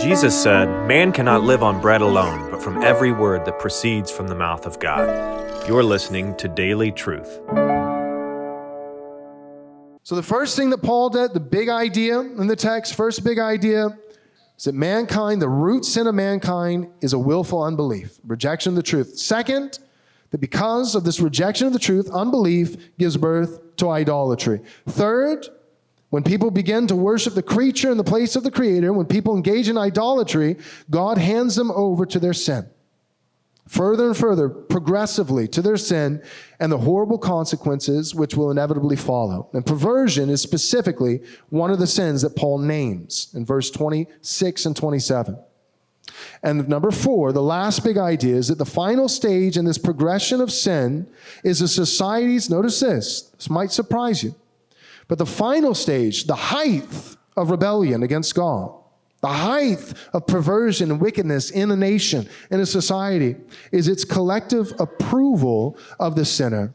Jesus said, "Man cannot live on bread alone, but from every word that proceeds from the mouth of God." You're listening to Daily Truth. So the first thing that Paul did, the big idea in the text, first big idea, is that mankind, the root sin of mankind, is a willful unbelief, rejection of the truth. Second, that because of this rejection of the truth, unbelief gives birth to idolatry. Third, when people begin to worship the creature in the place of the Creator, when people engage in idolatry, God hands them over to their sin. Further and further, progressively, to their sin and the horrible consequences which will inevitably follow. And perversion is specifically one of the sins that Paul names in verse 26 and 27. And number 4, the last big idea is that the final stage in this progression of sin is a society's, notice this might surprise you, but the final stage, the height of rebellion against God, the height of perversion and wickedness in a nation, in a society, is its collective approval of the sinner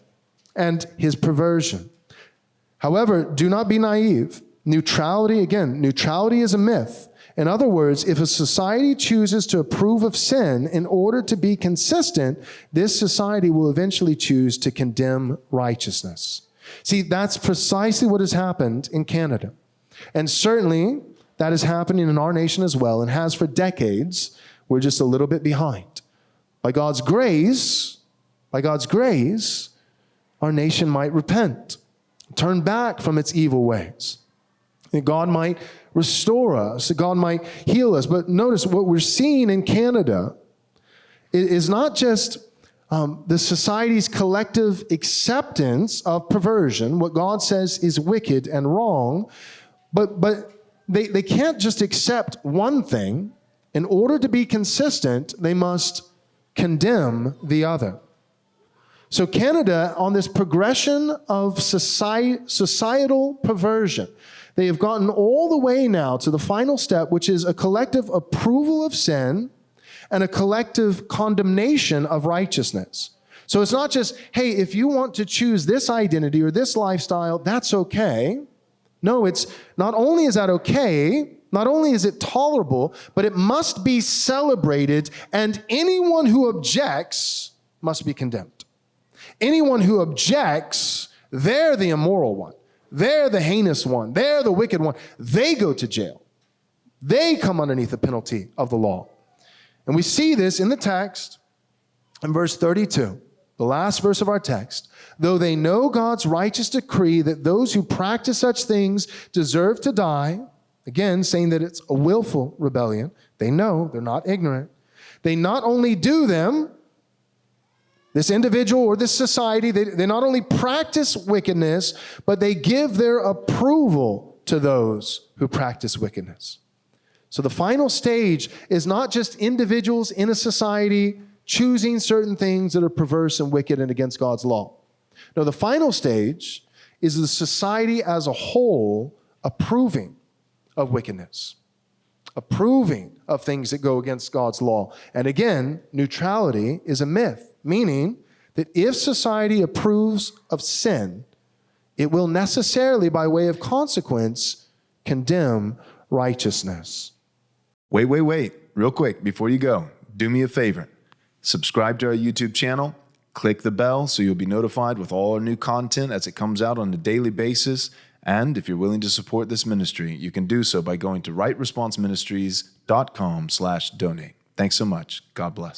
and his perversion. However, do not be naive. Neutrality is a myth. In other words, if a society chooses to approve of sin in order to be consistent, this society will eventually choose to condemn righteousness. See, that's precisely what has happened in Canada. And certainly, that is happening in our nation as well, and has for decades. We're just a little bit behind. By God's grace, our nation might repent, turn back from its evil ways. And God might restore us, God might heal us. But notice what we're seeing in Canada is not just the society's collective acceptance of perversion, what God says is wicked and wrong, but they can't just accept one thing. In order to be consistent, they must condemn the other. So Canada, on this progression of societal perversion, they have gotten all the way now to the final step, which is a collective approval of sin and a collective condemnation of righteousness. So it's not just, hey, if you want to choose this identity or this lifestyle, that's okay. No, it's not only is that okay, not only is it tolerable, but it must be celebrated, and anyone who objects must be condemned. Anyone who objects, they're the immoral one. They're the heinous one. They're the wicked one. They go to jail. They come underneath the penalty of the law. And we see this in the text in verse 32, the last verse of our text. Though they know God's righteous decree that those who practice such things deserve to die, again, saying that it's a willful rebellion. They know, they're not ignorant. They not only do them, this individual or this society, they not only practice wickedness, but they give their approval to those who practice wickedness. So the final stage is not just individuals in a society choosing certain things that are perverse and wicked and against God's law. No, the final stage is the society as a whole approving of wickedness, approving of things that go against God's law. And again, neutrality is a myth, meaning that if society approves of sin, it will necessarily, by way of consequence, condemn righteousness. Wait. Real quick, before you go, do me a favor. Subscribe to our YouTube channel. Click the bell so you'll be notified with all our new content as it comes out on a daily basis. And if you're willing to support this ministry, you can do so by going to rightresponseministries.com/donate. Thanks so much. God bless.